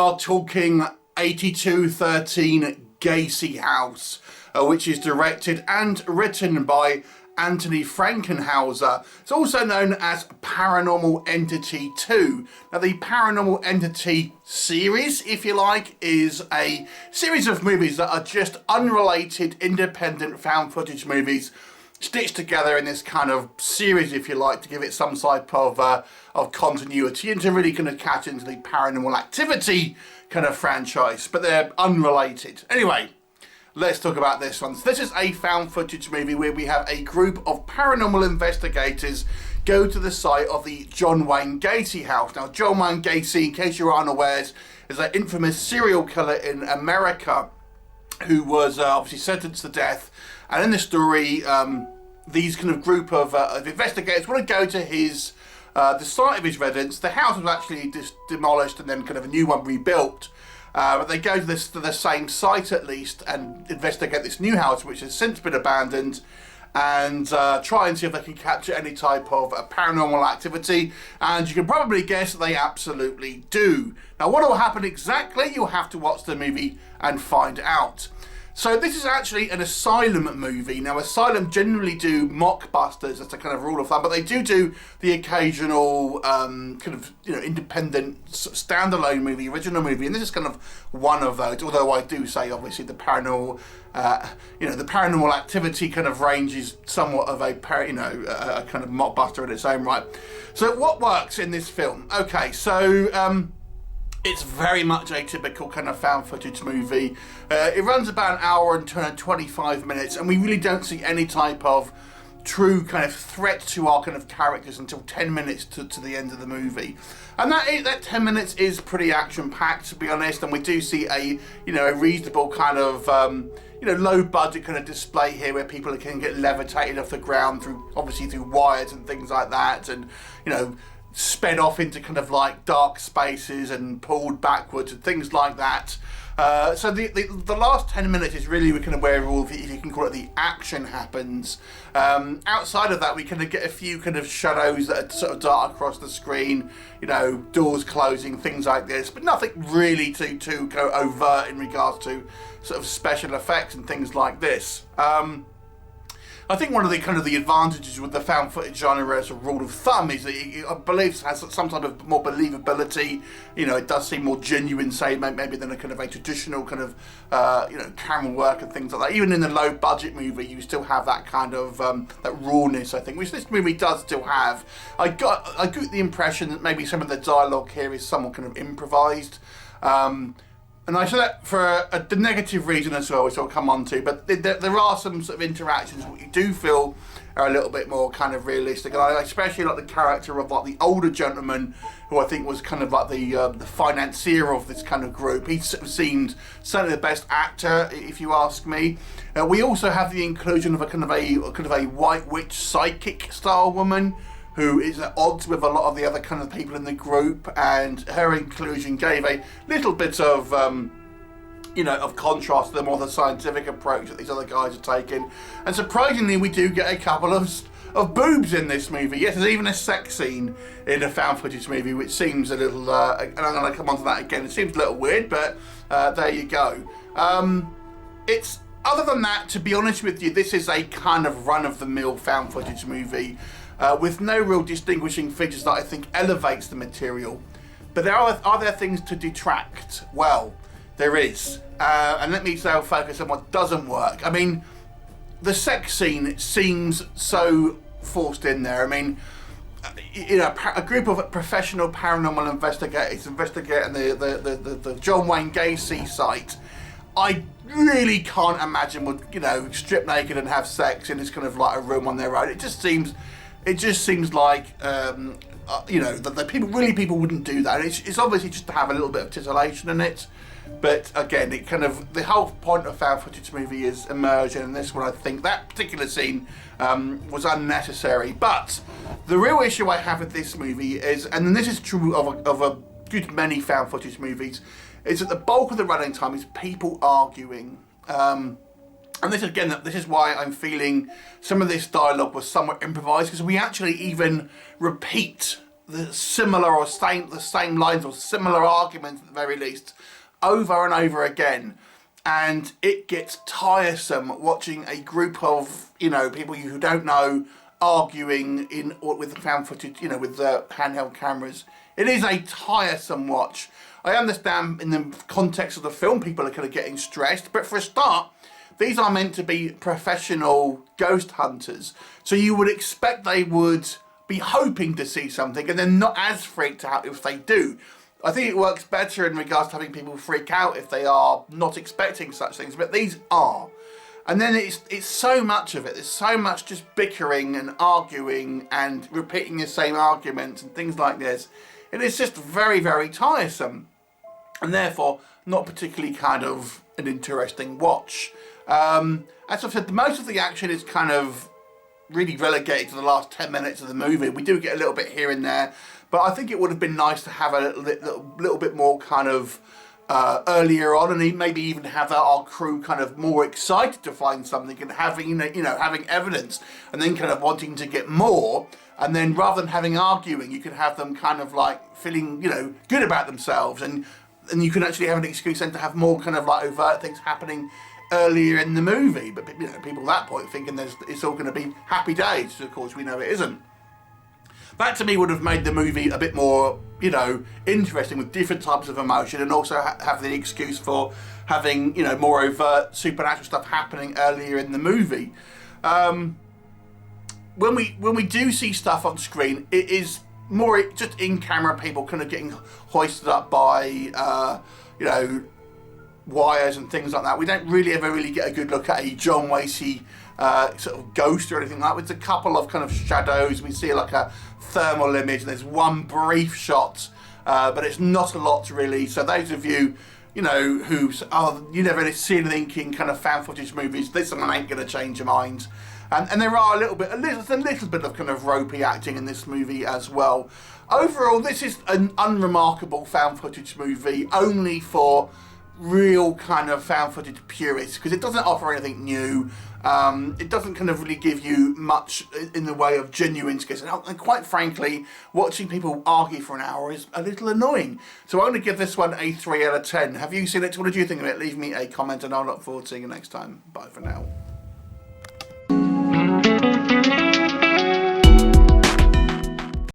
are talking 8213 Gacy House, which is directed and written by Anthony Frankenhauser. It's also known as Paranormal Entity 2. Now, the Paranormal Entity series, if you like, is a series of movies that are just unrelated, independent found footage movies stitched together in this kind of series, if you like, to give it some type of continuity and to really kind of catch into the Paranormal Activity kind of franchise, but they're unrelated. Anyway, let's talk about this one. So this is a found footage movie where we have a group of paranormal investigators go to the site of the John Wayne Gacy house. Now, John Wayne Gacy, in case you are unawares, is an infamous serial killer in America who was obviously sentenced to death. And in this story, these kind of group of investigators want to go to his the site of his residence. The house was actually just demolished and then kind of a new one rebuilt. But they go to the same site at least and investigate this new house, which has since been abandoned, and try and see if they can capture any type of paranormal activity. And you can probably guess that they absolutely do. Now, what will happen exactly? You'll have to watch the movie and find out. So this is actually an asylum movie. Now, asylum generally do mockbusters, that's a kind of rule of thumb, but they do the occasional kind of, you know, independent standalone movie, original movie, and this is kind of one of those. Although I do say, obviously, the paranormal, the Paranormal Activity kind of range is somewhat of a kind of mockbuster in its own right. So what works in this film? Okay, so it's very much a typical kind of found footage movie. It runs about an hour and 25 minutes, and we really don't see any type of true kind of threat to our kind of characters until 10 minutes to the end of the movie. And that 10 minutes is pretty action-packed, to be honest, and we do see a reasonable kind of low budget kind of display here where people can get levitated off the ground through wires and things like that, and sped off into kind of like dark spaces and pulled backwards and things like that. So the last 10 minutes is really kind of where all, if you can call it, the action happens. Outside of that, we kind of get a few kind of shadows that are sort of dart across the screen, doors closing, things like this, but nothing really too go overt in regards to sort of special effects and things like this. I think one of the advantages with the found footage genre as a rule of thumb is that I believe it has some type of more believability. It does seem more genuine, say, maybe than a kind of a traditional kind of camera work and things like that. Even in the low budget movie, you still have that kind of that rawness, I think, which this movie does still have. I got the impression that maybe some of the dialogue here is somewhat kind of improvised. And I say that for the negative reason as well, which I'll come on to, but there are some sort of interactions which you do feel are a little bit more kind of realistic. And I especially like the character of like the older gentleman, who I think was kind of like the financier of this kind of group. He sort of seemed certainly the best actor, if you ask me. We also have the inclusion of a kind of a white witch psychic style woman, who is at odds with a lot of the other kind of people in the group, and her inclusion gave a little bit of, of contrast to the more the scientific approach that these other guys are taking. And surprisingly, we do get a couple of boobs in this movie. Yes, there's even a sex scene in a found footage movie, which seems a little, and I'm going to come on to that again, it seems a little weird, but there you go. Other than that, to be honest with you, this is a kind of run-of-the-mill found footage movie, with no real distinguishing features that I think elevates the material. But are there things to detract? Well, there is. And let me focus on what doesn't work. I mean, the sex scene seems so forced in there. I mean, a group of professional paranormal investigators investigating the John Wayne Gacy site. I really can't imagine would strip naked and have sex in this kind of like a room on their own. It just seems like that people wouldn't do that. It's obviously just to have a little bit of titillation in it, but again, the whole point of found footage movie is immersion, and this one, I think that particular scene was unnecessary. But the real issue I have with this movie is, and this is true of a good many found footage movies, is that the bulk of the running time is people arguing. And this is why I'm feeling some of this dialogue was somewhat improvised, because we actually even repeat the same lines or similar arguments at the very least over and over again. And it gets tiresome watching a group of, you know, people who don't know arguing with the found footage, you know, with the handheld cameras. It is a tiresome watch. I understand in the context of the film people are kind of getting stressed, but for a start, these are meant to be professional ghost hunters. So you would expect they would be hoping to see something and then not as freaked out if they do. I think it works better in regards to having people freak out if they are not expecting such things, but these are. And then it's so much of it. There's so much just bickering and arguing and repeating the same arguments and things like this. It is just very, very tiresome. And therefore, not particularly kind of an interesting watch. As I've said, most of the action is kind of really relegated to the last 10 minutes of the movie. We do get a little bit here and there, but I think it would have been nice to have a little bit more kind of earlier on, and maybe even have our crew kind of more excited to find something and having having evidence, and then kind of wanting to get more. And then rather than having arguing, you could have them kind of like feeling, you know, good about themselves, and you can actually have an excuse then to have more kind of like overt things happening earlier in the movie. But you know, people at that point thinking it's all going to be happy days. Of course, we know it isn't. That to me would have made the movie a bit more, you know, interesting with different types of emotion, and also have the excuse for having, you know, more overt supernatural stuff happening earlier in the movie. When we do see stuff on screen, it is more just in camera people kind of getting hoisted up by you know, wires and things like that. We don't really ever get a good look at a John Gacy sort of ghost or anything like that. It's a couple of kind of shadows. We see like a thermal image, and there's one brief shot, but it's not a lot really. So those of you, you know, who you never really see anything in kind of fan footage movies, this one ain't going to change your mind. And there are a little bit of kind of ropey acting in this movie as well. Overall, this is an unremarkable found footage movie, only for real kind of found footage purists, because it doesn't offer anything new. It doesn't kind of really give you much in the way of genuine scares. And quite frankly, watching people argue for an hour is a little annoying. So I'm going to give this one a 3 out of 10. Have you seen it? What did you think of it? Leave me a comment and I'll look forward to seeing you next time. Bye for now.